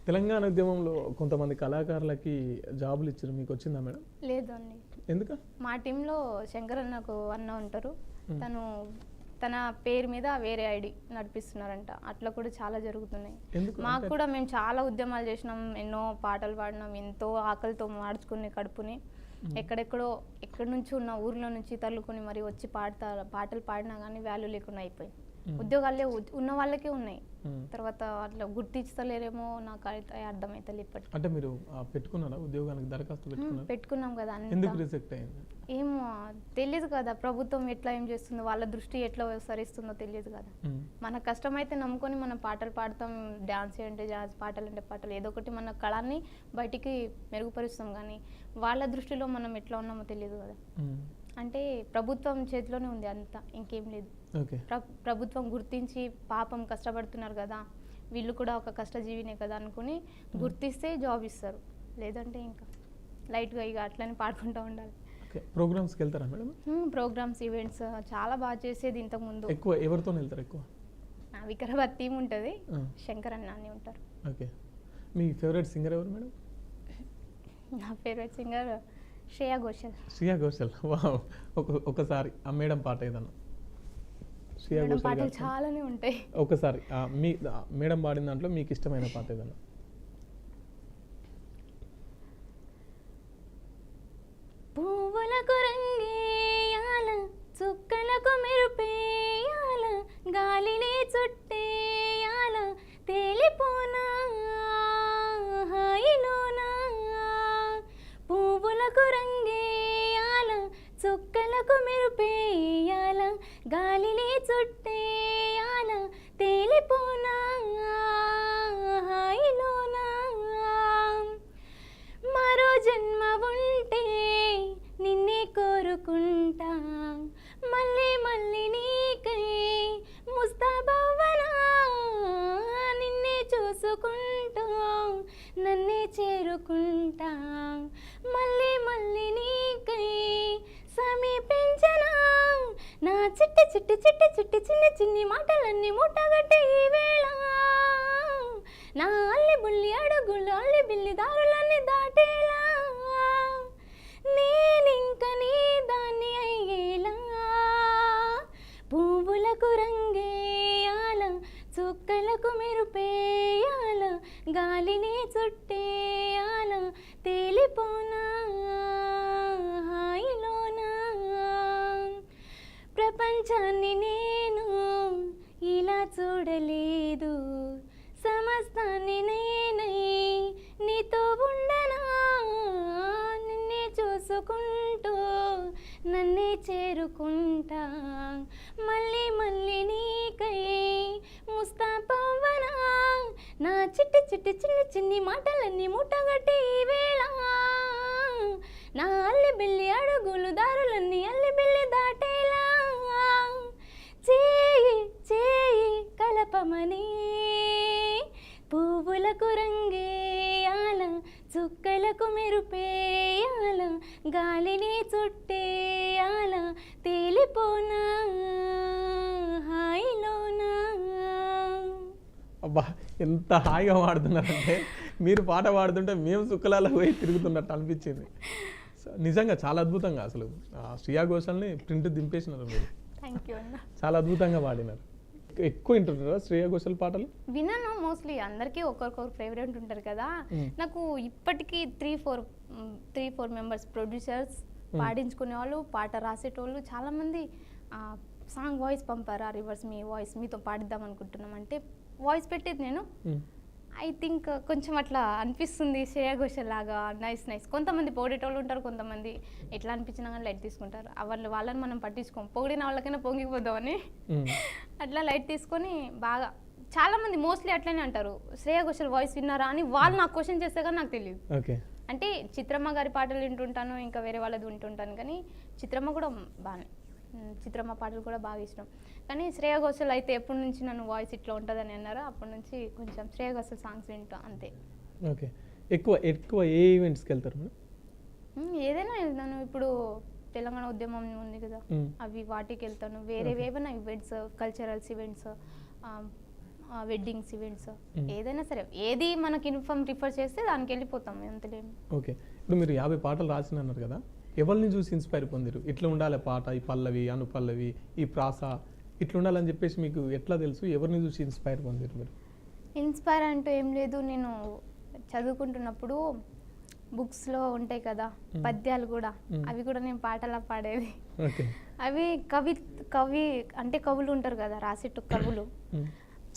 తెలంగాణ ఉద్యమంలో కొంతమంది కళాకారులకి జాబులు ఇచ్చారు, మీకు వచ్చిందా మేడం? లేదండి. ఎందుకు? మా టీంలో శంకర్ అన్నకు అన్న ఉంటారు, తను తన పేరు మీద వేరే ఐడి నడిపిస్తున్నారంట. అట్లా కూడా చాలా జరుగుతున్నాయి. మాకు కూడా మేము చాలా ఉద్యమాలు చేసినాం, ఎన్నో పాటలు పాడినాం, ఎంతో ఆకలితో మార్చుకుని కడుపుని ఎక్కడెక్కడో ఎక్కడి నుంచి ఉన్న ఊర్లో నుంచి తరులుకొని మరి వచ్చి పాటలు పాడినా కానీ వాల్యూ లేకుండా అయిపోయింది. ఉద్యోగాలే ఉన్న వాళ్ళకే ఉన్నాయి, తర్వాత అట్లా గుర్తించలేరేమో నాకు అయితే అర్థమవుతుంది ఇప్పటికి. అంటే మీరు పెట్టుకున్నారా ఉద్యోగానికి దరఖాస్తు? పెట్టుకున్నాం కదా. ఎందుకు రిజెక్ట్ అయింది? ఏమో తెలియదు కదా, ప్రభుత్వం ఎట్లా ఏం చేస్తుందో, వాళ్ళ దృష్టి ఎట్లా వ్యవహరిస్తుందో తెలియదు కదా. మన కష్టమైతే నమ్ముకొని మనం పాటలు పాడతాం, డ్యాన్స్ అంటే డ్యాన్స్, పాటలు అంటే పాటలు, ఏదో ఒకటి మన కళాన్ని బయటికి మెరుగుపరుస్తాం. కానీ వాళ్ళ దృష్టిలో మనం ఎట్లా ఉన్నామో తెలియదు కదా. అంటే ప్రభుత్వం చేతిలోనే ఉంది అంతా, ఇంకేం లేదు. ప్రభుత్వం గుర్తించి పాపం కష్టపడుతున్నారు కదా, వీళ్ళు కూడా ఒక కష్టజీవినే కదా అనుకుని గుర్తిస్తే జాబ్ ఇస్తారు, లేదంటే ఇంకా లైట్గా ఇక అట్లనే పాడుకుంటూ ఉండాలి. ప్రోగ్రామ్స్కి వెళ్తారా మేడం? ప్రోగ్రామ్స్, ఈవెంట్స్ చాలా బాగా చేసేది. ఇంతకుముందు ఎక్కువ ఎవరితో వెళ్తారు? ఎక్కువ వికారాబాద్ టీం ఉంటుంది, శంకర్ అన్న అని ఉంటారు. ఓకే, మీ ఫేవరెట్ సింగర్ ఎవరు మేడం? నా favourite singer Shreya Ghoshal. Shreya Ghoshal, wow. ఒకసారి ఆ మేడం పాట ఏదన్నా? శ్రేయా ఘోషల్ పాటలు చాలానే ఉంటాయి. ఒకసారి మీ మేడం పాడిన దాంట్లో మీకు ఇష్టమైన పాట ఏదన్నా? పువ్వులకు రంగేయాల, చుక్కలకు మెరుపేయాల, గాలిని చుట్టేయాల, తేలిపోనా హాయిలోనా. పువ్వులకు రంగేయాల, చుక్కలకు మెరుపేయాల, గాలిని చుట్టేయాల, తేలిపోనా హాయిలోనా. మరో జన్మ ఉంటే నిన్నే కోరుకుంటా, మళ్ళీ మళ్ళీ నీకై ముస్తాబవ్వనా. నిన్నే చూసుకుంటూ నన్నే చేరుకుంటా, మళ్ళీ మళ్ళీ నీకై సమీపించనా. నా చిట్టి చిట్టి చిట్టి చిట్టి చిన్ని చిన్ని మాటలన్నీ మూటగట్టే ఈ వేళ, నా అల్లి బుల్లి అడుగులు అల్లి బిల్లి దారులన్నీ దాటేలా, నేనింక నీ దాన్ని అయ్యేలా. పువ్వులకు రంగేయాల, చుక్కలకు మెరుపేయాల, గాలిని చుట్టేయాల, తేలిపోనా హాయిలోనా. ప్రపంచాన్ని నేను ఇలా చూడలేదు, సమస్తాన్ని నేనై నీతో ఉండనా. నిన్నే చూసుకుంటూ నన్నే చేరుకుంటా, మళ్ళీ మళ్ళీ నీకై ముస్తాబవ్వనా. నా చిట్టి చిట్టి చిన్ని చిన్ని మాటలన్నీ మూటగట్టి ఈ వేళ, నా అల్లి బిల్లి అడుగులు దారులన్నీ అల్లి బిల్లి దాటేలా. చేయి చేయి కలపమని, పువ్వులకు రంగేయాల, చుక్కలకు మెరుపేయాల, గాలిని చుట్టేయాల, తేలిపోనా హాయిలోనా. అబ్బా, ఎంత హాయిగా పాడుతున్నారంటే మీరు పాట పాడుతుంటే మేము సుక్కలాల పోయి తిరుగుతున్నట్టు అనిపించింది. నిజంగా చాలా అద్భుతంగా, అసలు శ్రేయా ఘోషల్ని ప్రింట్ దింపేసినారు మీరు. చాలా అద్భుతంగా పాడినారు. ఎక్కువ వింటుంటారా శ్రేయా ఘోషల్ పాటలు? విన్నాను, మోస్ట్లీ అందరికీ ఒకరికొకరు ఫేవరెట్ ఉంటారు కదా. నాకు ఇప్పటికీ 3-4 మెంబర్స్ ప్రొడ్యూసర్స్, పాడించుకునే వాళ్ళు, పాట రాసేటోళ్ళు చాలా మంది సాంగ్ వాయిస్ పంపారు, రివర్స్ మీ వాయిస్ మీతో పాడిద్దాం అనుకుంటున్నాం అంటే వాయిస్ పెట్టేది నేను. ఐ థింక్ కొంచెం అట్లా అనిపిస్తుంది శ్రేయా ఘోషల్ లాగా, నైస్. కొంతమంది పొగిడేటోళ్ళు ఉంటారు, కొంతమంది ఎట్లా అనిపించినా కానీ లైట్ తీసుకుంటారు. వాళ్ళని మనం పట్టించుకోం, పొగిడిన వాళ్ళకైనా పొంగిపోదామని అట్లా లైట్ తీసుకొని బాగా చాలా మంది మోస్ట్లీ అట్లనే అంటారు, శ్రేయా ఘోషల్ వాయిస్ విన్నారా అని. వాళ్ళు నాకు క్వశ్చన్ చేస్తే కానీ నాకు తెలియదు. అంటే చిత్రమ్మ గారి పాటలు వింటుంటాను, ఇంకా వేరే వాళ్ళది వింటుంటాను, కానీ చిత్రమ్మ కూడా బాగానే, చిత్రమ్మ పాటలు కూడా బాగా ఇష్టం. కానీ శ్రేయా ఘోషల్ అయితే ఎప్పటి నుంచి నన్ను వాయిస్ ఇట్లా ఉంటుందని అన్నారో అప్పటి నుంచి కొంచెం శ్రేయా ఘోషల్ సాంగ్స్ వింటాం అంతే. ఓకే, ఎక్కువ ఏ ఈవెంట్స్కి వెళ్తారు? ఏదైనా వెళ్తాను. ఇప్పుడు తెలంగాణ ఉద్యమం ఉంది కదా, అవి వాటికి వెళ్తాను. వేరే ఏమైనా events, culturals events, weddings events ఏదైనా సరే ఏది మనకి ఇన్ఫార్మ్ రిఫర్ చేస్తే దానికి వెళ్ళిపోతాం ఎంతలేము. ఓకే, ఇప్పుడు మీరు 50 పాటలు రాసిన అన్నారు కదా, ఎవరిని చూసి ఇన్స్పైర్ పొందిరు? ఇట్లా ఉండాలి పాట, ఈ పల్లవి అనుపల్లవి ఈ ప్రాస ఇట్లా ఉండాలని చెప్పేసి మీకు ఎట్లా తెలుసు? ఎవరిని చూసి ఇన్స్పైర్ పొందిరు మీరు? ఇన్స్పైర్ అంటూ ఏం లేదు, నేను చదువుకుంటున్నప్పుడు బుక్స్లో ఉంటాయి కదా పద్యాలు కూడా, అవి కూడా నేను పాటలా పాడేది. ఓకే, అవి కవి అంటే కవులు ఉంటారు కదా రాసేట్టు కవులు,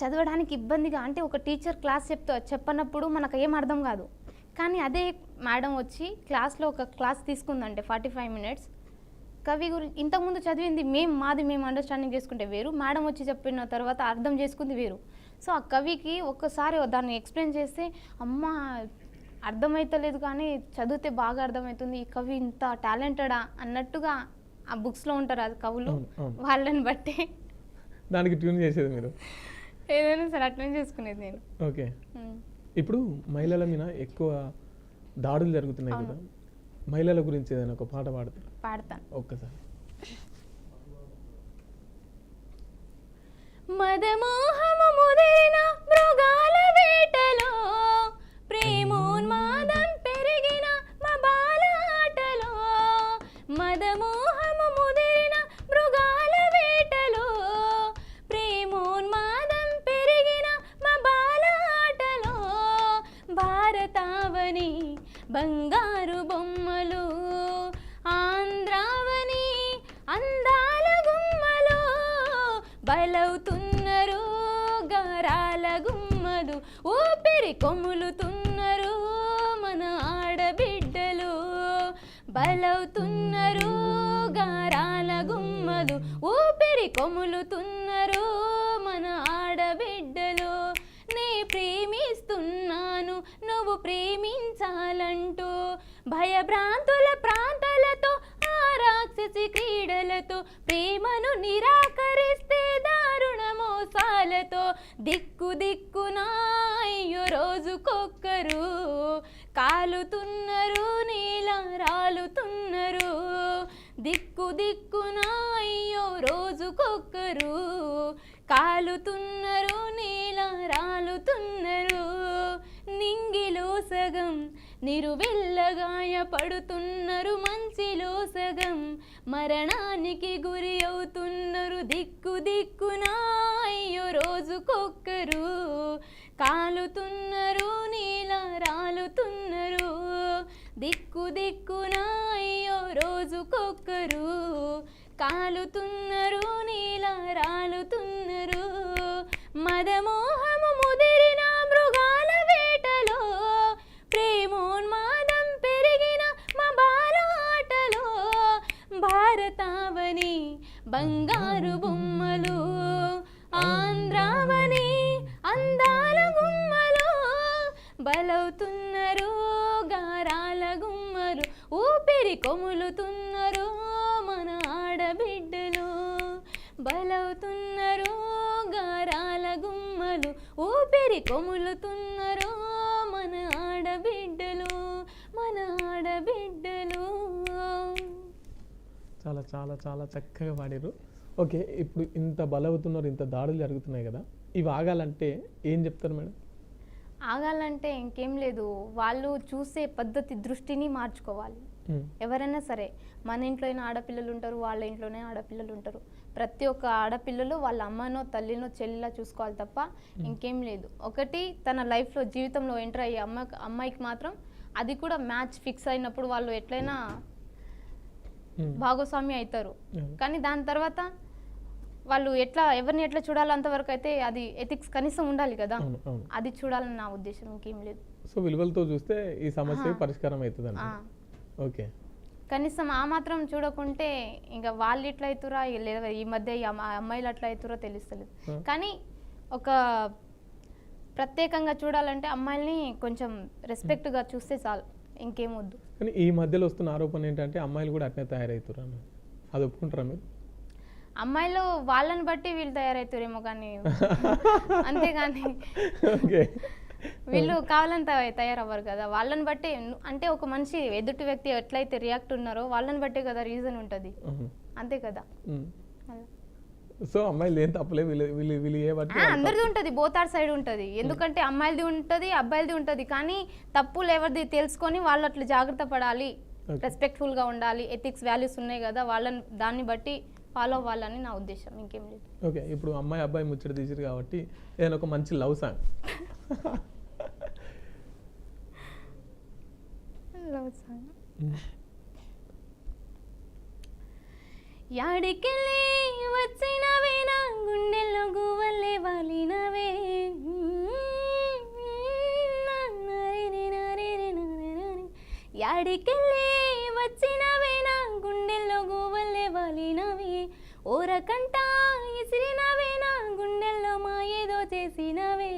చదవడానికి ఇబ్బందిగా, అంటే ఒక టీచర్ క్లాస్ చెప్పనప్పుడు మనకు ఏం అర్థం కాదు. కానీ అదే మేడం వచ్చి క్లాస్లో ఒక క్లాస్ తీసుకుందంటే 45 minutes కవి గురించి ఇంతకుముందు చదివింది మేము అండర్స్టాండింగ్ చేసుకుంటే వేరు, మేడం వచ్చి చెప్పిన తర్వాత అర్థం చేసుకుంది వేరు. సో ఆ కవికి ఒక్కసారి దాన్ని ఎక్స్ప్లెయిన్ చేస్తే అమ్మ అర్థమవుతలేదు కానీ చదివితే బాగా అర్థమవుతుంది, ఈ కవి ఇంత టాలెంటెడా అన్నట్టుగా ఆ బుక్స్లో ఉంటారు అది కవులు, వాళ్ళని బట్టి దానికి ట్యూన్ చేసేది మీరు? ఏదైనా సరే అట్లనే చేసుకునేది నేను. ఓకే, ఇప్పుడు మహిళల మీద ఎక్కువ దాడులు జరుగుతున్నాయి కదా, మహిళల గురించి ఏదైనా ఒక పాట పాడతాను ఒక్కసారి. మదమోహము ముదిరిన మృగాల వేటలో, ప్రేమోన్మాదం పెరిగిన మబాల ఆటలో, మదమోహము ముదిరిన మృగాల వేటలో, ప్రేమోన్మాదం పెరిగిన మబాల ఆటలో, భారతావని బంగారు బొమ్మలు, ఆంధ్రావని అందాల గుమ్మలు, బలవుతున్నారు గారాల గుమ్మలు, ఊపిరి కొమ్ములుతున్నారు మన ఆడబిడ్డలు, బలవుతున్నారు గారాల గుమ్మలు, ఊపిరి కొమ్ములుతున్నారు మన ఆడబిడ్డలు. నే ప్రేమిస్తున్నాను నువ్వు ప్రేమించాలంటూ, భయభ్రాంతుల ప్రాంతాలతో ఆ రాక్షసి క్రీడలతో, ప్రేమను నిరాకరిస్తే దారుణ మోసాలతో, దిక్కు దిక్కునా అయ్యో రోజుకొక్కరు కాలుతున్నారు నీలా రాలుతున్నారు, దిక్కు దిక్కునా అయ్యో రోజుకొక్కరు కాలుతున్నారు నీలా రాలుతున్నారు, నింగిలో సగం నిరువెల్లగాయ పడుతున్నారు, మంచిలో సగం మరణానికి గురి అవుతున్నారు, దిక్కు దిక్కునా అయ్యో రోజుకొక్కరు కాలుతున్నారు నీలా రాలుతున్నారు, దిక్కు దిక్కునా అయ్యో రోజుకొక్కరు కాలుతున్నారు నీలా రాలుతున్నారు, మదమోహము ముదిరిన మృగాల వేటలో, ప్రేమోన్మాదం పెరిగిన మబాల ఆటలో, భారతావని బంగారు బొమ్మలు, ఆంధ్రావని అందాల గుమ్మలు, బలవుతున్నారు గారాల గుమ్మలు, ఊపిరి కొములుతున్నారు మన ఆడబిడ్డలు, బలవుతున్నారు గారాల గుమ్మలు, ఊపిరి కొములుతున్నారు మన ఆడబిడ్డలు, మన ఆడబిడ్డలు. చాలా చాలా చాలా చక్కగా పాడారు. ఓకే, ఇప్పుడు ఇంత బలవుతున్నారు, ఇంత దాడులు జరుగుతున్నాయి కదా, ఇవి ఆగాలంటే ఏం చెప్తారు మేడం? ఆగాలంటే ఇంకేం లేదు, వాళ్ళు చూసే పద్ధతి దృష్టిని మార్చుకోవాలి. ఎవరైనా సరే, మన ఇంట్లో అయినా ఆడపిల్లలు ఉంటారు, వాళ్ళ ఇంట్లోనే ఆడపిల్లలు ఉంటారు. ప్రతి ఒక్క ఆడపిల్లలు వాళ్ళ అమ్మనో తల్లినో చెల్లిలా చూసుకోవాలి తప్ప ఇంకేం లేదు. ఒకటి తన లైఫ్లో జీవితంలో ఎంటర్ అయ్యే అమ్మాయికి మాత్రం అది కూడా మ్యాచ్ ఫిక్స్ అయినప్పుడు వాళ్ళు ఎట్లయినా భాగస్వామి అవుతారు. కానీ దాని తర్వాత వాళ్ళు ఎవరిని ఎట్లా చూడాలో అంతవరకు అయితే అది ఎథిక్స్ కనీసం ఉండాలి కదా, అది చూడాలని నా ఉద్దేశం, ఇంకేం లేదు. సో విలువలతో చూస్తే ఈ సమస్య పరిష్కారం అవుతుంది. ఓకే, కనీసం ఆ మాత్రం చూడకుంటే ఇంకా వాళ్ళు ఇట్లా అవుతురా లేదా ఈ మధ్య ఈ అమ్మాయిలు అట్లా అవుతురో తెలుస్తలేదు. కానీ ఒక ప్రత్యేకంగా చూడాలంటే అమ్మాయిల్ని కొంచెం రెస్పెక్ట్గా చూస్తే చాలు, ఇంకేం వద్దు. కానీ ఈ మధ్యలో వస్తున్న ఆరోపణ ఏంటంటే అమ్మాయిలు కూడా అట్నే తయారవుతారు అని, అది ఒప్పుకుంటారా మీరు? అమ్మాయిలు వాళ్ళని బట్టి వీళ్ళు తయారవుతారేమో కానీ అంతేగాని వీళ్ళు కావాలని తయారవ్వరు కదా. వాళ్ళని బట్టి, అంటే ఒక మనిషి ఎదుటి వ్యక్తి ఎట్లయితే రియాక్ట్ ఉన్నారో వాళ్ళని బట్టే కదా రీజన్ ఉంటుంది, అంతే కదా. సో అమ్మాయిలు ఏం తప్పలే, వీళ్ళు వీళ్ళు వీళ్ళు ఏ బట్టి అందరిది ఉంటుంది, బోత్ ఆర్ సైడ్ ఉంటుంది. ఎందుకంటే అమ్మాయిలది ఉంటుంది, అబ్బాయిలది ఉంటుంది. కానీ తప్పులు ఎవరిది తెలుసుకొని వాళ్ళు అట్లా జాగ్రత్త పడాలి, రెస్పెక్ట్ఫుల్గా ఉండాలి, ఎథిక్స్ వాల్యూస్ ఉన్నాయి కదా, వాళ్ళని దాన్ని బట్టి ఫాలో అవ్వాలని నా ఉద్దేశం, ఇంకేం లేదు. ఓకే, ఇప్పుడు అమ్మాయి అబ్బాయి ముచ్చట తీసిరు కాబట్టి ఏదైనా ఒక మంచి లవ్ సాంగ్. యాడికెళ్ళి వచ్చినవే నా గుండెల్లో గువ్వల్లే వాలినవే, యాడికెళ్ళి వచ్చినవే నా గుండెల్లో గువ్వల్లే వాలినవే, ఓరకంట ఇసిరినవే నా గుండెల్లో మా ఏదో చేసినవే,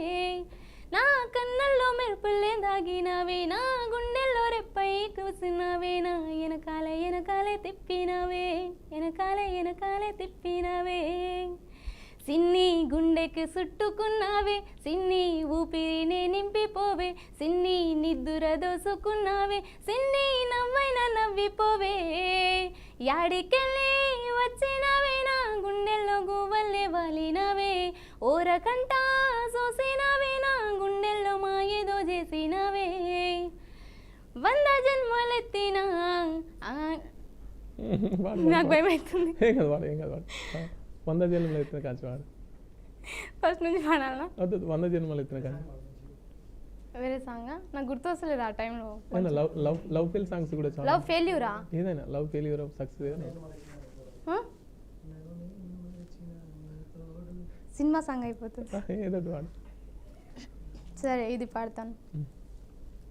నా కన్నల్లో మెరుపుల్లే దాగినవే, నా గుండెల్లో రెప్పై కూసినవే, నా వెనకాలే వెనకాలే తిప్పినవే, వెనకాలే వెనకాలే తిప్పినవే, సిన్ని గుండెకి చుట్టుకున్నావే, సిన్ని ఊపిరినే నింపిపోవే, సిన్ని నిద్దుర దోసుకున్నావే, సిన్ని నవ్వైన నవ్విపోవే, యాడికెళ్ళి వచ్చినవే నా గుండెల్లో గువ్వల్లే వాలినవే, ఓరకంట చూసినవే నా గుండెల్లో మా ఏదో చేసినవే, 100 జన్మలెత్తిన నాకు భయం అవుతుంది. ఏం కదా వాడు, ఏం కదా వాడు, 100 జన్మలు ఎత్తిన కాంచి వాడు. ఫస్ట్ నుంచి పాడాలా? వద్దు, 100 జన్మలు ఎత్తిన కాంచి. వేరే సాంగ్ నాకు గుర్తు వస్తలేదు ఆ టైంలో. Love love love fail songs కూడా చాలా. లవ్ ఫెయిల్యూరా? ఏదైనా లవ్ ఫెయిల్యూర్ ఆఫ్ సక్సెస్ ఏదైనా. సినిమా సాంగ్ అయిపోతుంది. ఏదో ఒకటి వాడు. సరే ఇది పాడతాను.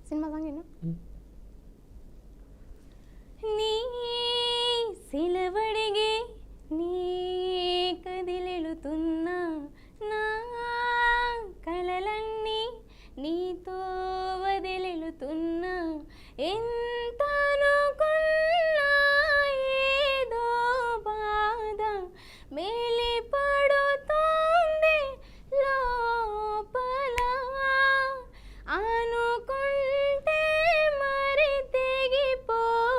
సినిమా సాంగ్ ఏనా? నీ సిలవడిగే నీ కదిలెళుతున్నా నా కలలన్నీ నీతో వదిలెళుతున్నా, ఎంత అనుకున్నా ఏదో బాధ మేలి పడుతోంది లోపల, అనుకుంటే మరి తెగిపోయేదా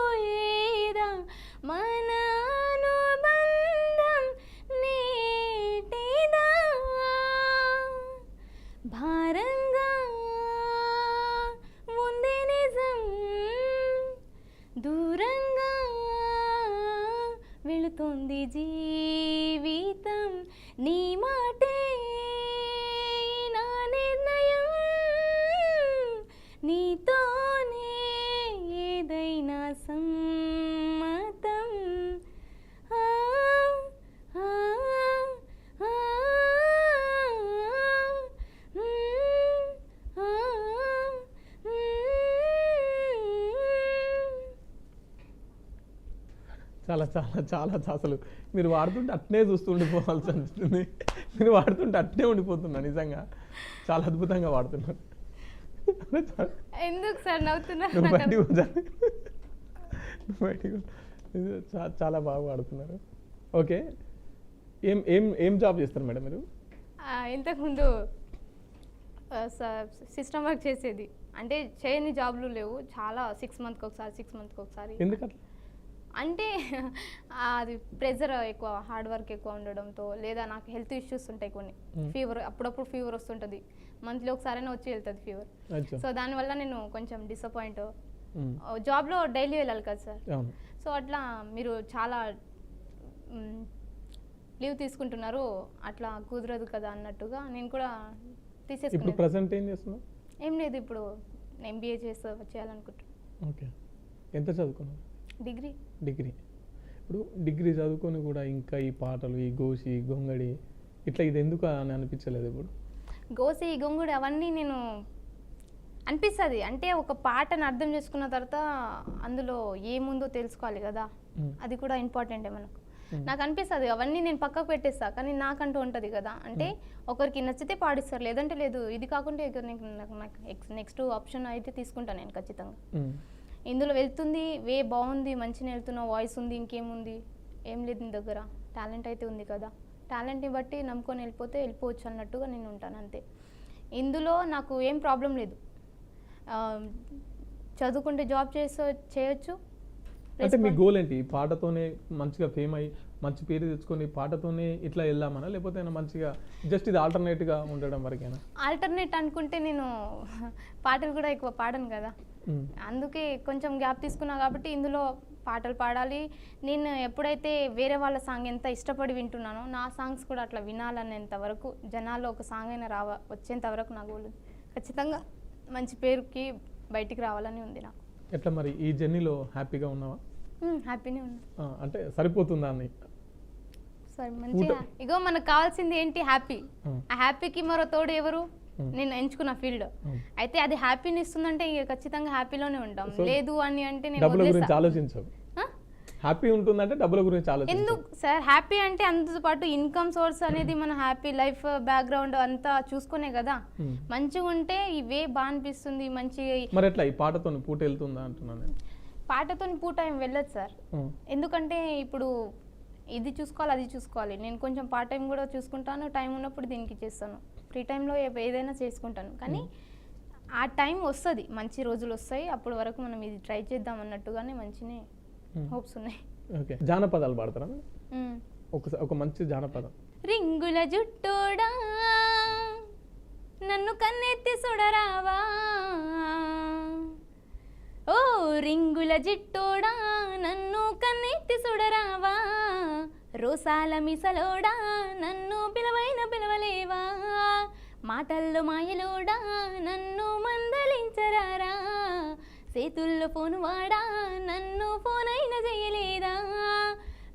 మన అనుబంధం నేటిదా, భారంగా ఉంది నిజం, దూరంగా వెళుతోంది జీవితం, నీ మాటే నా నిర్ణయం, నీతోనే ఏదైనా సమ్మతం, ఆ, ఆ, ఆ, ఆ, చాలా చాలా చాలా అసలు మీరు వాడుతుంటే అట్నే చూస్తూ ఉండిపోవాల్సి అనిపిస్తుంది. మీరు వాడుతుంటే అట్నే ఉండిపోతున్నా, నిజంగా చాలా అద్భుతంగా వాడుతున్నారు. ఎందుకు సార్ నవ్వుతున్నారు? నువ్వు బయటికి వచ్చా, నువ్వు బయటికి చాలా బాగా వాడుతున్నారు. ఓకే, ఏం ఏం ఏం జాబ్ చేస్తారు మేడం మీరు? ఇంతకుముందు సిస్టమ్ వర్క్ చేసేది, అంటే చేయని జాబ్లు లేవు చాలా, 6 మంత్కి ఒకసారి 6 మంత్కి ఒకసారి. ఎందుకట్లా? అంటే అది ప్రెజర్ ఎక్కువ, హార్డ్ వర్క్ ఎక్కువ ఉండడంతో, లేదా నాకు హెల్త్ ఇష్యూస్ ఉంటాయి కొన్ని, ఫీవర్ అప్పుడప్పుడు ఫీవర్ వస్తుంటుంది, మంత్లీ ఒకసారైనా వచ్చి వెళ్తుంది ఫీవర్. సో దానివల్ల నేను కొంచెం డిసప్పాయింట్. జాబ్లో డైలీ వెళ్ళాలి కదా సార్, సో అట్లా మీరు చాలా లీవ్ తీసుకుంటున్నారు, అట్లా కుదరదు కదా అన్నట్టుగా నేను కూడా తీసేసుకున్నాను. ప్రెజెంట్ ఏం చేస్తున్నావు? ఏం లేదు, ఇప్పుడు MBA చేయాలనుకుంటున్నాను. ఓకే, ఎంత చదువుకున్నావు? డిగ్రీ. ఇప్పుడు డిగ్రీ చదువుకొని కూడా ఇంకా ఈ పాటలు, ఈ గోసి గొంగడి ఇట్లా ఇది ఎందుకు అని అనిపించలేదు? ఇప్పుడు గోసి గొంగుడు అవన్నీ నేను అనిపిస్తుంది, అంటే ఒక పాటను అర్థం చేసుకున్న తర్వాత అందులో ఏముందో తెలుసుకోవాలి కదా, అది కూడా ఇంపార్టెంటే మనకు. నాకు అనిపిస్తుంది అవన్నీ నేను పక్కకు పెట్టేస్తా, కానీ నాకంటూ ఉంటుంది కదా, అంటే ఒకరికి నచ్చితే పాడిస్తారు, లేదంటే లేదు. ఇది కాకుండా నాకు నెక్స్ట్ ఆప్షన్ అయితే తీసుకుంటాను నేను ఖచ్చితంగా. ఇందులో వెళ్తుంది, వే బాగుంది, మంచిగా వెళ్తున్న వాయిస్ ఉంది, ఇంకేముంది, ఏం లేదు నీ దగ్గర, టాలెంట్ అయితే ఉంది కదా, టాలెంట్ని బట్టి నమ్ముకొని వెళ్ళిపోవచ్చు అన్నట్టుగా నేను ఉంటాను అంతే. ఇందులో నాకు ఏం ప్రాబ్లం లేదు, చదువుకుంటే జాబ్ చేయొచ్చు. అంటే మీ గోల్ ఏంటి? పాటతోనే మంచిగా ఫేమ్ అయ్యి మంచి పేరు తెచ్చుకొని పాటతోనే ఇట్లా వెళ్దామనా, లేకపోతే ఏమైనా మంచిగా జస్ట్ ఇది ఆల్టర్నేట్గా ఉండడం వరకేనా? ఆల్టర్నేట్ అనుకుంటే నేను పాటలు కూడా ఎక్కువ పాడను కదా, అందుకే కొంచెం గ్యాప్ తీసుకున్నా కాబట్టి ఇందులో పాటలు పాడాలి. నేను ఎప్పుడైతే వేరే వాళ్ళ సాంగ్ ఎంత ఇష్టపడి వింటున్నానో నా సాంగ్స్ కూడా అట్లా వినాలనేంత వరకు, జనాల్లో ఒక సాంగ్ అయినా వచ్చేంత వరకు నాకు ఖచ్చితంగా మంచి పేరుకి బయటికి రావాలని ఉంది నాకు. ఎట్లా మరి ఈ జర్నీలో హ్యాపీగా ఉన్నావా? హ్యాపీనే ఉన్నా. అంటే సరిపోతుందా అని? సరే, మంచిగా. ఇగో మనకు కావాల్సింది ఏంటి? హ్యాపీ. ఆ హ్యాపీకి మరో తోడు ఎవరు? నేను ఎంచుకున్న ఫీల్డ్. అయితే అది హ్యాపీని ఇస్తుందంటే ఇక ఖచ్చితంగా హ్యాపీలోనే ఉంటాం. లేదు అని అంటే నేను డబ్బుల గురించి ఆలోచించవు. హ్యాపీ ఉంటుందంటే డబ్బుల గురించి ఆలోచించు. ఎందుకు సార్? హ్యాపీ అంటే అందుతో పాటు ఇన్కమ్ సోర్స్ అనేది మన హ్యాపీ లైఫ్ బ్యాక్గ్రౌండ్ అంతా చూసుకునే కదా. మంచిగా ఉంటే ఇవే బాగా అనిపిస్తుంది. మంచి మరి ఎట్లా ఈ పాటతో పూట వెళ్తుందా అంటున్నాను. పాటతో పూట ఏం వెళ్ళదు సార్, ఎందుకంటే ఇప్పుడు ఇది చూసుకోవాలి అది చూసుకోవాలి. నేను కొంచెం పార్ట్ టైం కూడా చూసుకుంటాను, టైం ఉన్నప్పుడు దీనికి చేస్తాను, ఫ్రీ టైంలో ఏదైనా చేసుకుంటాను. కానీ ఆ టైం వస్తుంది, మంచి రోజులు వస్తాయి, అప్పటి వరకు మనం ఇది ట్రై చేద్దాం అన్నట్టుగానే మంచినే హోప్స్ ఉన్నాయి. ఓకే, జానపదాలు పాడతారా? ఒక మంచి జానపదం. రింగుల జుట్టోడా నన్ను కన్నెత్తి సుడరావా, ఓ రింగుల జిట్టోడా నన్ను కన్నెత్తి సుడరావా, రోసాల మిసలోడా నన్ను పిలవలేవా, మాటల్లో మాయలోడా నన్ను మందలించరారా, చేతుల్లో ఫోను వాడా నన్ను ఫోనైనా చేయలేదా,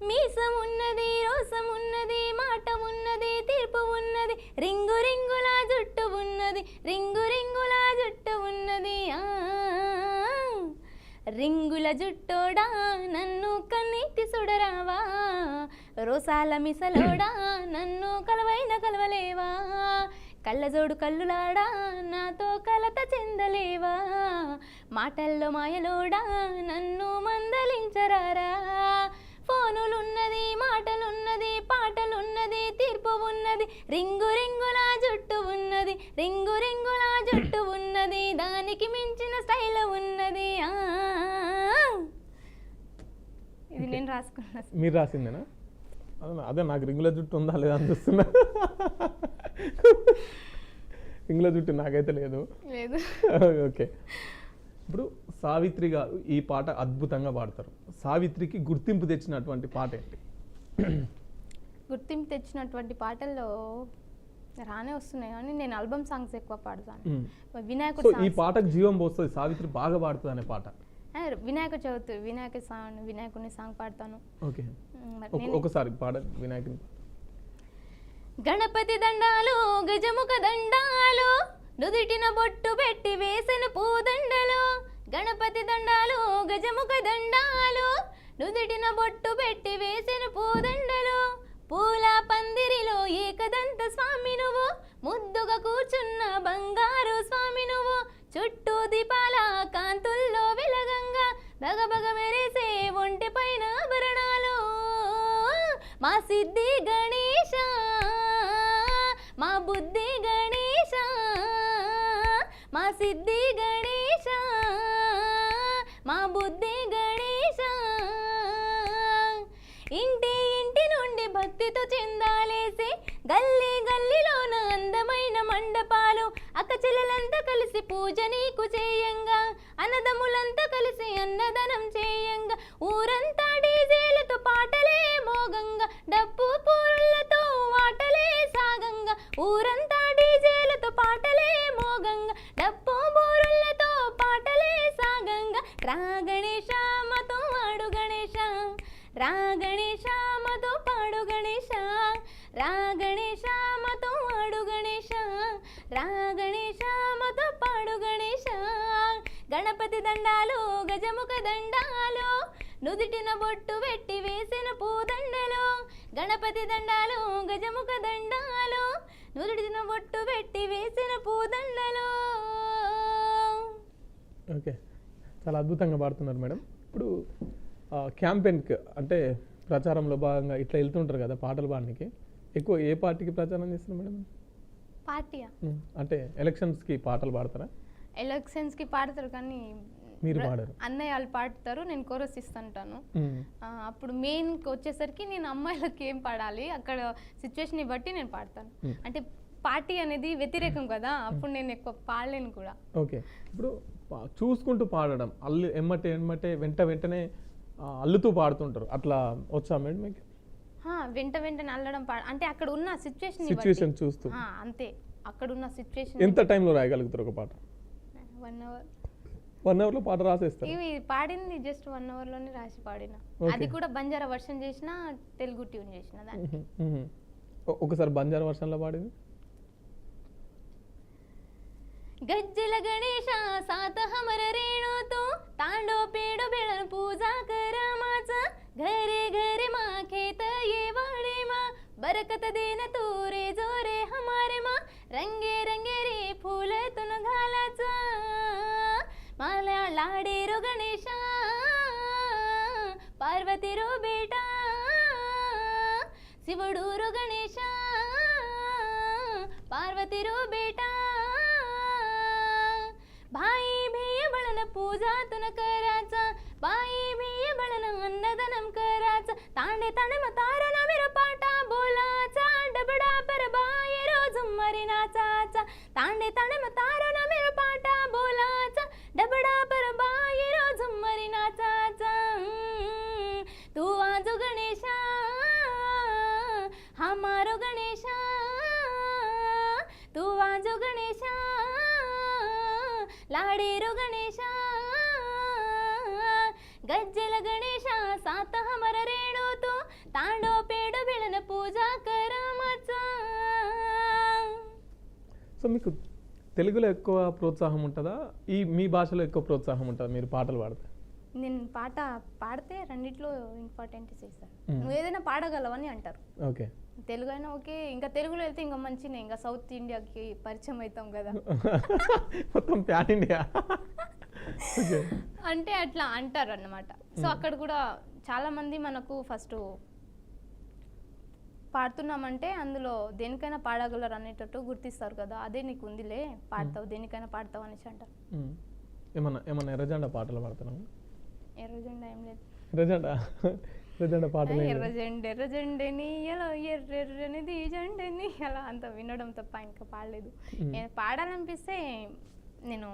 మీసం ఉన్నది రోసం ఉన్నది మాట ఉన్నది తీర్పు ఉన్నది, రింగు రింగుల జుట్టు ఉన్నది, రింగు రింగుల జుట్టు ఉన్నది, రింగుల జుట్టోడా నన్ను కన్నెత్తి సుడరావా, రోసాల మిసలోడా నన్ను కలవలేవా, కళ్ళజోడు కళ్ళులాడా నాతో కలత చెందలేవా, మాటల్లో మాయలోడా నన్ను మందలించరారా, ఫోనులున్నది మాటలున్నది పాటలున్నది తీర్పు ఉన్నది, రింగు రింగుల జుట్టు ఉన్నది, రింగు రింగుల జుట్టు ఉన్నది, దానికి మించిన స్టైల్ ఉన్నది. ఇది నేను రాసుకున్నా. మీరు రాసిందేనా? అదే నాకు రింగుల జుట్టు ఉందా లేదా అని చూస్తున్నా. రింగుల జుట్టు నాకైతే లేదు. ఓకే, ఇప్పుడు సావిత్రి గారు ఈ పాట అద్భుతంగా పాడతారు. సావిత్రికి గుర్తింపు తెచ్చినటువంటి పాట ఏంటి? గుర్తింపు తెచ్చినటువంటి పాటల్లో రానే వస్తున్నాయి కానీ నేను ఆల్బమ్ సాంగ్స్ ఎక్కువ పాడతాను. వినాయకుడు ఈ పాటకు జీవం పోస్తుంది, సావిత్రి బాగా పాడుతుంది అనే పాట. వినాయక చవితి వినాయకుని సాంగ్ పాడతాను. ఓకే, ఒకసారి పాడ వినాయకుని. గణపతి దండాలు గజముఖ దండాలు నుదిటిన బొట్టు పెట్టి వేసిన పూదండలు, గణపతి దండాలు గజముఖ దండాలు నుదిటిన బొట్టు పెట్టి వేసిన పూదండలు, పూల పందిరిలో ఏకదంత స్వామి నువ్వు, ముద్దుగా కూర్చున్న బంగారు స్వామి నువ్వు, చుట్టూ దీపాల కాంతుల్లో వెలగంగా దగబగ మెరిసే ఒంటి పైన ఆభరణాలు, మా సిద్ధి గణేశ మా బుద్ధి గణేశ, మా సిద్ధి గణేశ మా బుద్ధి గణేశ, ఇంటి నుండి భక్తితో చెందాలేసి గల్లీ గల్లీలోన అందమైన మండపాలు, అక్కచెల్లెలంతా కలిసి పూజ నీకు చేయంగా, అన్నదమ్ములంతా కలిసి అన్నదానం చేయంగా, ఊరంతా డీజేలతో పాటలే మోగంగా, డప్పు పూరులతో ఆటలే సాగంగా, ఊరంతా డీజేలతో పాటలే మోగంగా, డప్పు పూరులతో పాటలే సాగంగా, రా గణేశ మతో ఆడు గణేశ, రా గణేశ మతో పాడు గణేశ, రా గణేశ మతో ఆడు గణేశ, రా గణేశ మతో పాడు గణేశ, గణపతి దండాలు గజముఖ దండాలు నుదిటిన బొట్టు పెట్టి వేసిన పూదండలు, గణపతి దండాలు గజముఖ దండాలు నుదిటిన బొట్టు పెట్టి వేసిన పూదండలు. ఓకే, చాలా అద్భుతంగా పాడుతున్నారు మేడం. ఇప్పుడు క్యాంపెయిన్కి అంటే ప్రచారంలో భాగంగా ఇట్లా వెళ్తుంటారు కదా పాటలు పాడడానికి, ఎక్కువ ఏ పార్టీకి ప్రచారం చేస్తున్నారు మేడం? పార్టీయా? అంటే ఎలక్షన్స్కి పాటలు పాడతారా? ఎలక్షన్స్కి పాడతారు కానీ మీరు పాడారు. అన్నయ్య వాళ్ళు పాడతారు, నేను కోరస్ ఇస్తుంటాను. మ్మ్. అప్పుడు మెయిన్కి వచ్చేసరికి నేను అమ్మాయిలకి ఏం పాడాలి అక్కడ సిచ్యువేషన్ బట్టి నేను పాడతాను. అంటే పార్టీ అనేది వ్యతిరేకం కదా, అప్పుడు నేను ఎక్కువ పాడలేను కూడా. ఓకే, ఇప్పుడు చూసుకుంటూ పాడడం, ఎమ్మటే వెంటనే అల్లుతూ పాడుతుంటారు, అట్లా వచ్చా మేడం మీకు? వెంటనే అల్లడం అంటే అక్కడ ఉన్న సిచ్యువేషన్ చూస్తూ అంతే, అక్కడ ఉన్న సిచ్యువేషన్. ఎంత టైంలో రాయగలుగుతారు ఒక పాట? 1 hour. 1 hour లో పాట రాసేస్తారు? ఇవి పాడింది జస్ట్ 1 hour లోనే రాసి పాడిన. అది కూడా బంజారా వర్షన్ చేసిన, తెలుగు ట్యూన్ చేసిన దాన్ని. ఒకసారి బంజారా వర్షన్లో పాడింది. गज्जल गणेशा सात हमर रेणू तो तांडो पेडो बेळन पूजा कर माचा घरे घरे मा खेत ये वाडे मा बरकत देन तू रे जोरे हमारे मा रंगे रंगे रे फूल तुन घालाचा माला लाडे रो गणेशा पार्वती रो बेटा शिवडू रो गणेशा पार्वती रो बेटा भाई भेय बळन पूजा तुन कराचा बाई भेय बळन अन्नदानम कराचा तांडे तांडे मतारो ना मेरा पाटा बोलाचा डबडा पर बाय रोज मरी नाचाचा तांडे तांडे मतारो ना मेरा पाटा बोलाचा डबडा पर बाय रोज मरी नाचाचा तू आजो गणेशा हमारो गणेशा तू आजो गणेशा लाडेरो गणेशा गज्जल गणेशा सात हमर रेणू तू तांडो पेडो बेळन पूजा कर माचा. సో మీకు తెలుగులో ఎక్కువ ప్రోత్సాహం ఉంటుందా, మీ భాషలో ఎక్కువ ప్రోత్సాహం ఉంటుందా మీరు పాటలు పాడితే? నేను పాట పాడితే రెండిట్లో ఇంపార్టెంట్ చేస్తారు. నువ్వు ఏదైనా పాడగలవని అంటారు. ఓకే, తెలుగు అయినా ఓకే, ఇంకా తెలుగులో వెళ్తే ఇంకా మంచిగా, ఇంకా సౌత్ ఇండియాకి పరిచయం అవుతాం కదా. మొత్తం ప్యాన్ ఇండియా. అంటే అట్లా అంటారు అన్నమాట. సో అక్కడ కూడా చాలా మంది మనకు ఫస్ట్ పాడుతున్నామంటే అందులో దేనికైనా పాడగలరు అనేటట్టు గుర్తిస్తారు కదా, అదే నీకు ఉందిలే పాడతావు, దేనికైనా పాడతావు అనేసి అంటారు. ఏమన్నా ఎర్రజెండా పాటలు పాడుతున్నాము? ఎర్రజెండా ఏం లేదు. ఎర్రజెండా పాటలు ఎర్రజెండని ఎలా ఎర్రెర్రనిది జెండని అలా అంత వినడం తప్ప ఇంకా పాడలేదు. నేను పాడాలనిపిస్తే నేను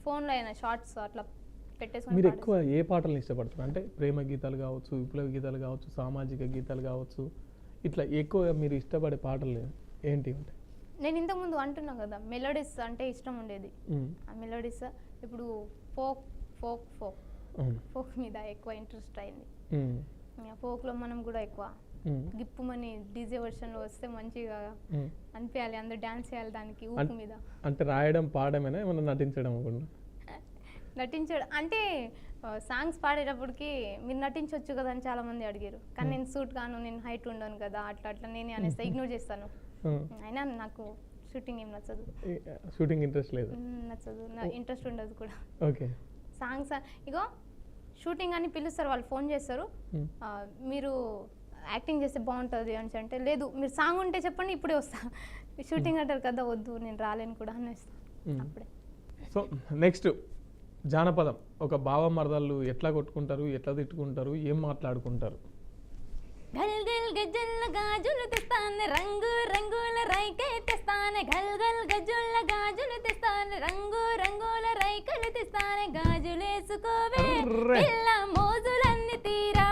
ఫోన్లో అయినా షార్ట్స్ అట్లా పెట్టేసుకొని. మీరు ఎక్కువ ఏ పాటలను ఇష్టపడతారు? అంటే ప్రేమ గీతాలు కావచ్చు, విప్లవ గీతాలు కావచ్చు, సామాజిక గీతాలు కావచ్చు, ఇట్లా ఎక్కువ మీరు ఇష్టపడే పాటలు ఏంటి అంటే? నేను ఇంతకుముందు అంటున్నా కదా, మెలోడీస్ అంటే ఇష్టం ఉండేది. ఆ మెలోడీస్ ఇప్పుడు ఫోక్ ఫోక్ ఫోక్ ఫోక్ మీద ఎక్కువ ఇంట్రెస్ట్ అయింది. ఫోక్లో మనం కూడా ఎక్కువ గిప్పుమని డీజే వర్షన్లో వస్తే మంచిగా అనిపించాలి, అందరూ డాన్స్ చేయాలి దానికి ఊపు మీద. అంటే రాయడం పాడమేనా, ఏమన్నా నటించడం? నటించడం అంటే సాంగ్స్ పాడేటప్పటికి మీరు నటించవచ్చు కదా అని చాలా మంది అడిగారు, కానీ నేను సూట్ గాను, నేను హైట్ ఉండను కదా, అట్లా నేనే అనేసి ఇగ్నోర్ చేస్తాను. అయినా నాకు షూటింగ్ ఏం నచ్చదు. షూటింగ్ ఇంట్రెస్ట్ లేదు? నచ్చదు, నా ఇంట్రెస్ట్ ఉండదు కూడా. ఓకే, సాంగ్స్ ఇగో షూటింగ్ అని పిలుస్తారు, వాళ్ళు ఫోన్ చేస్తారు, మీరు యాక్టింగ్ చేస్తే బాగుంటుంది అని అంటే, లేదు మీరు సాంగ్ ఉంటే చెప్పండి ఇప్పుడే వస్తా, షూటింగ్ అంటారు కదా, వద్దు నేను రాలేను కూడా అనేస్తాను అప్పుడే. సో నెక్స్ట్ జానపదం, ఒక బావ మరదళ్ళు ఎట్లా కొట్టుకుంటారు, ఎట్లా తిట్టుకుంటారు, ఏం మాట్లాడుకుంటారు? గల్ గల్ గజ్జల్ల గాజులు తెస్తానే రంగు రంగుల రైకే తెస్తానే, గల్ గల్ గజ్జల్ల గాజులు తెస్తానే రంగు రంగుల రైకలు తెస్తానే, గాజులేసుకోవే పిల్ల మోజులన్నీ తీరా,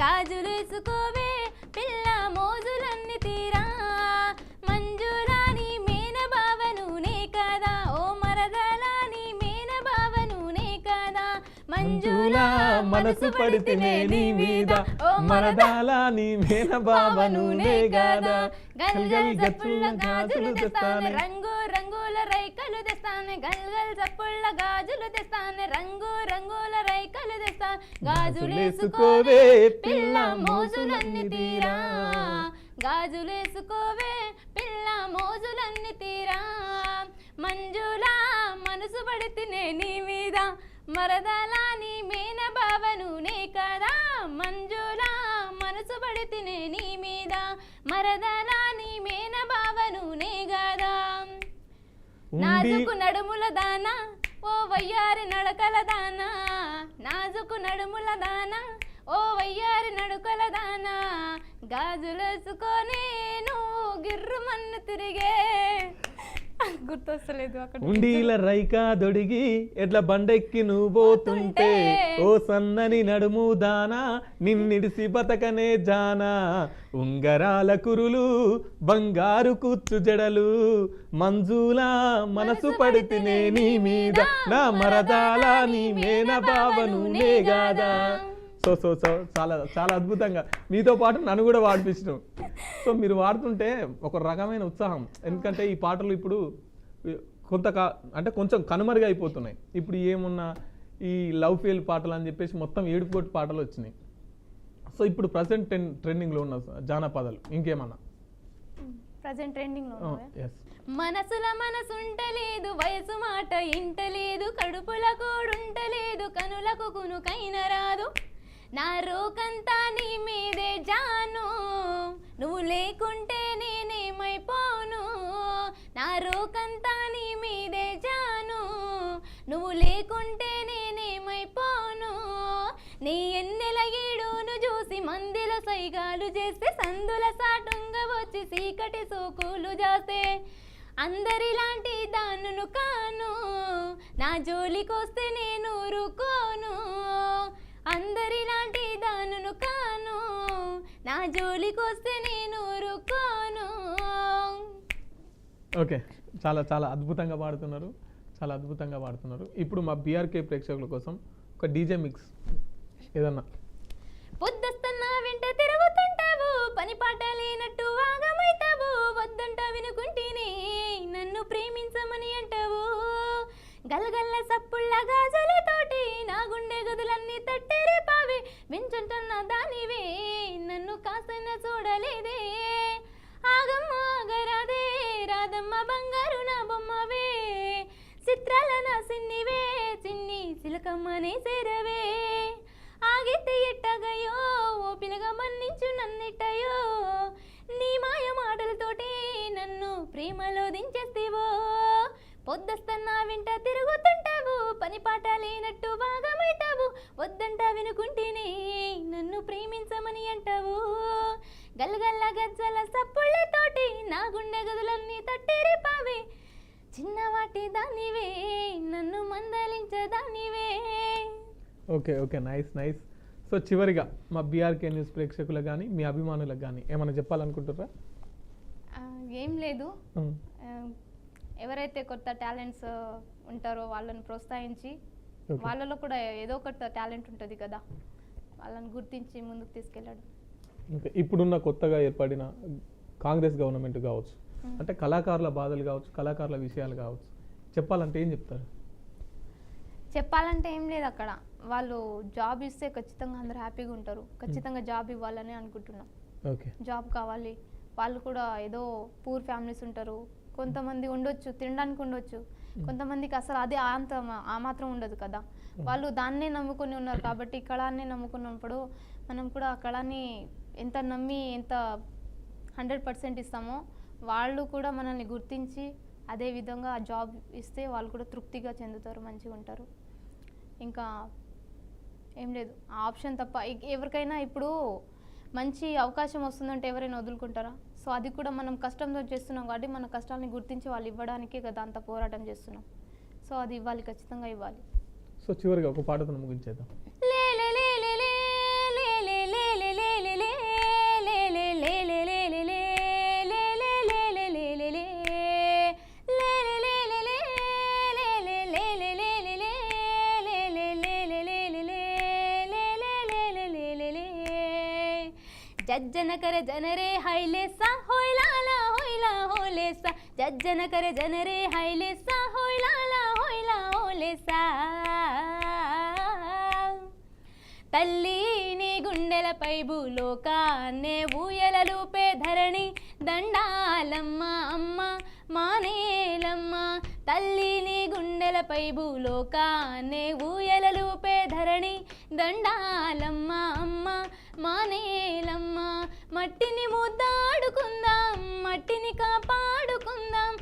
గాజులేసుకోవే పిల్ల మోజులన్నీ తీరా, మంజులాని మేన బావను నే కదా, ఓ మరదలాని మేన బావను నే కదా, మంజులా మనసు పడితేనే నీ మీద, ఓ మరదలా నీ మేన బావను నే కదా, గల్ గల్ గప్పుల గాజులు తెస్తానే రంగు రంగుల రైకలు తెస్తానే, గల్ గల్ చప్పుళ్ళ గాజులు తెస్తానే రంగు రంగుల రైకలు తెస్తా, గాజులేసుకోవే పిల్ల మోజులన్నీ తీరా, గాజులేసుకోవే పిల్ల మోజులన్నీ తీరా, మంజులా మనసు పడితేనే నీ మీద, మరదలా నీ మేన బావను నే కదా, మంజులా మనసు పడితేనే నీ మీద, మరదలా నీ మేన బావను నే కదా, నాజుకు నడుముల దానా ఓ వయ్యారి నడకల దానా నాజుకు నడుముల దానా ఓ వయ్యారి నడుకల దానా గాజులేసుకొని నువ్వు గిర్రుమన్ను తిరిగే గుర్తొస్తలేదు అక్కడ ఉండీల రైకా దొడిగి ఎడ్ల బండెక్కి నువ్వు పోతుంటే ఓ సన్నని నడుము దానా నిన్నిడిసి బతకనే జానా ఉంగరాల కురులు బంగారు కూర్చు జడలు మంజులా మనసు పడితేనే నీ మీద నా మరదాల నీ మేన భావను నేగాదా. సో సో సో చాలా చాలా అద్భుతంగా మీతో పాటు నన్ను కూడా పాడిపించడం. సో మీరు వాడుతుంటే ఒక రకమైన ఉత్సాహం, ఎందుకంటే ఈ పాటలు ఇప్పుడు అంటే కొంచెం కనుమరుగా అయిపోతున్నాయి. ఇప్పుడు ఏమున్నా ఈ లవ్ ఫెయిల్ పాటలు అని చెప్పేసి మొత్తం ఏడుపుగొట్టు పాటలు వచ్చినాయి. సో ఇప్పుడు ప్రజెంట్ ట్రెండింగ్లో ఉన్న జానపదాలు ఇంకేమన్నా ప్రజెంట్ ట్రెండింగ్లో ఎస్ మనసుల మనసుంటలేదు వయసు మాట ఇంటలేదు కడుపుల కూడుంటలేదు కనులకు కునుకైన రాదు నా రోకంతా నీ మీదే జాను నువ్వు లేకుంటే నేనేమైపోను నా రోకంతా నీ మీదే జాను నువ్వు లేకుంటే నేనేమైపోను నీ ఎన్నెల ఈడును చూసి మందిల సైగాలు చేస్తే సందుల సాటుంగ వచ్చి చీకటి సోకులు చేస్తే అందరిలాంటి దాన్నును కాను నా జోలికొస్తే నేను ఊరుకోను అందరిలాంటి దానును కాను నా జోలికొస్తే నేను ఊరుకోను. ఓకే, చాలా చాలా అద్భుతంగా పాడుతున్నారు, చాలా అద్భుతంగా పాడుతున్నారు. ఇప్పుడు మా బీఆర్కే ప్రేక్షకుల కోసం ఒక డీజే మిక్స్ ఏదన్నా. పొద్దస్తన్నా వెంట తిరుగుతుంటావు పని పాట లేనట్టు ఆగమైతావు వద్దంట వినుకుంటేనే నన్ను ప్రేమించమని అంటావు గలగల్ల సప్పుళ్ళ గాజులతోటి నా గుండె గదులన్నీ తట్టేరే పావే వించుంటున్న దానివే నన్ను కాసైన చూడలేదే ఆగమ్మ ఆగరాదే రాదమ్మ బంగారు నా బొమ్మవే చిత్రాల నా సిన్నివే చిన్ని చిలకమ్మనే చేరవే ఆగితే ఎట్టగయో ఓ పిలగా మన్నించు నన్నిట్టయో నీ మాయ మాటలతోటి నన్ను ప్రేమలో దించేస్తేవో పొద్దస్తన్నా వెంట తిరుగుతుంటావు పని పాట లేనట్టు భాగమైతావు వద్దంట వినుకుంటేనే నన్ను ప్రేమించమని అంటావు గల్గల్ల గజ్జల సప్పుళ్ళతోటి నా గుండె గదులన్నీ తట్టేరే పావే చిన్నవాటి దానివే నన్ను మందలించదానివే. Okay okay, nice nice. So చివరిగా మా బీఆర్కే న్యూస్ ప్రేక్షకులకు కానీ మీ అభిమానులకు కానీ ఏమైనా చెప్పాలనుకుంటున్నారా? ఏం లేదు, ఎవరైతే కొత్త టాలెంట్స్ ఉంటారో వాళ్ళని ప్రోత్సహించి వాళ్ళలో కూడా ఏదో ఒక టాలెంట్ ఉంటుంది కదా వాళ్ళని గుర్తించి ముందుకు తీసుకెళ్ళడం. ఇప్పుడున్న కొత్తగా ఏర్పడిన కాంగ్రెస్ గవర్నమెంట్ కావచ్చు, అంటే కళాకారుల బాధలు కావచ్చు, కళాకారుల విషయాలు కావచ్చు, చెప్పాలంటే ఏం చెప్తారు? చెప్పాలంటే ఏం లేదు, అక్కడ వాళ్ళు జాబ్ ఇస్తే ఖచ్చితంగా అందరు హ్యాపీగా ఉంటారు. ఖచ్చితంగా జాబ్ ఇవ్వాలని అనుకుంటున్నాం. ఓకే, జాబ్ కావాలి. వాళ్ళు కూడా ఏదో పూర్ ఫ్యామిలీస్ ఉంటారు, కొంతమంది ఉండొచ్చు తినడానికి ఉండొచ్చు, కొంతమందికి అసలు అది ఆ మాత్రం ఉండదు కదా. వాళ్ళు దాన్నే నమ్ముకొని ఉన్నారు కాబట్టి కళాన్ని నమ్ముకున్నప్పుడు మనం కూడా ఆ కళాన్ని ఎంత నమ్మి ఎంత 100% ఇస్తామో వాళ్ళు కూడా మనల్ని గుర్తించి అదే విధంగా ఆ జాబ్ ఇస్తే వాళ్ళు కూడా తృప్తిగా చెందుతారు, మంచిగా ఉంటారు. ఇంకా ఏం లేదు, ఆ ఆప్షన్ తప్ప. ఎవరికైనా ఇప్పుడు మంచి అవకాశం వస్తుందంటే ఎవరైనా వదులుకుంటారా? సో అది కూడా మనం కష్టంతో చేస్తున్నాం కాబట్టి మన కష్టాలని గుర్తించి వాళ్ళు ఇవ్వడానికే కదా అంత పోరాటం చేస్తున్నాం. సో అది ఇవ్వాలి, ఖచ్చితంగా ఇవ్వాలి. సో చివరిగా ఒక పాటతో ముగించేద్దాం. జజ్జన కర జనరే హైలేసా హోయిలాలా హోయిలా హోలేసా జజ్జన కర జనరే హైలేసా హోయిలాలా హోయిలా హోలేసా తల్లి నీ గుండెలపై భూలోకాన్నే ఊయలలూపే ధరణి దండాలమ్మ అమ్మ మానేలమ్మ తల్లి నీ గుండెలపై భూలోకాన్నే ఊయలలూపే ధరణి దండాలమ్మ అమ్మ మానేలమ్మ మట్టిని ముద్దాడుకుందాం మట్టిని కాపాడుకుందాం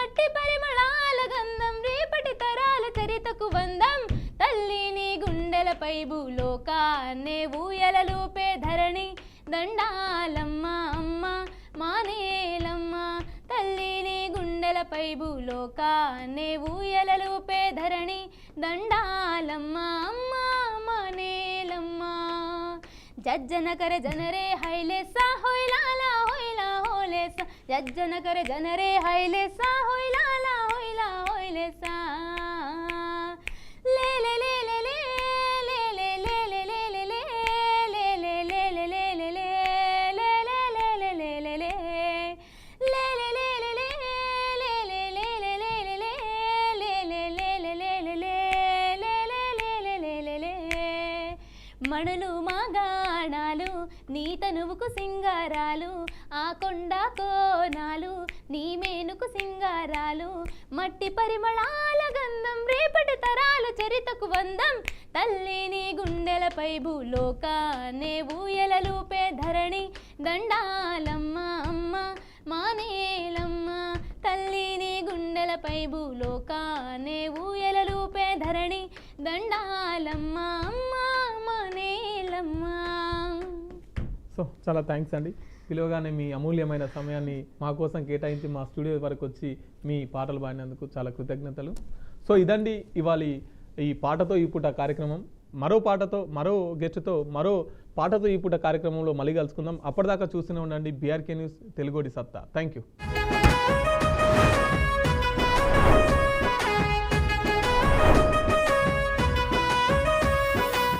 మట్టి పరిమళాల గంధం రేపటి తరాల చరితకు వందం తల్లి నీ గుండెలపై భూలోకాన్నే ఊయలలూపే ధరణి దండాలమ్మ అమ్మ మానేలమ్మ తల్లి నీ గుండెలపై భూలోకాన్నే ఊయలలూపే ధరణి దండాలమ్మ అమ్మ మానేలమ్మ జజ్జన కర జనరే హైలే సా హోయిలాలా హోయిలా హోలే సా జజ్జన కర జనరే హైలే సా హోయిలాలా హోయిలా హోయిలే సా లే లే లే లే లే లే లే లే లే లే లే మణులు మాగాణాలు నీ తనువుకు సింగారాలు ఆ కొండ కోనాలు నీ మేనుకు సింగారాలు మట్టి పరిమళాల గంధం రేపటి తరాల చరితకు వందం తల్లి నీ గుండెలపై భూలోకాన్నే ఊయలలూపే ధరణి దండాలమ్మ అమ్మ మానేలమ్మ తల్లి నీ గుండెలపై భూలోకాన్నే ఊయలలూపే ధరణి దండాలమ్మ అమ్మ మానేలమ్మ. సో చాలా థ్యాంక్స్ అండి. పిలువగానే మీ అమూల్యమైన సమయాన్ని మా కోసం కేటాయించి మా స్టూడియో వరకు వచ్చి మీ పాటలు పాడినందుకు చాలా కృతజ్ఞతలు. సో ఇదండి ఇవాళ ఈ పాటతో ఈ పూట కార్యక్రమం. మరో పాటతో మరో గెస్ట్తో మరో పాటతో ఈ పూట కార్యక్రమంలో మళ్ళీ కలుసుకుందాం. అప్పటిదాకా చూస్తూనే ఉండండి బీఆర్కే న్యూస్ తెలుగోడి సత్తా. Thank you.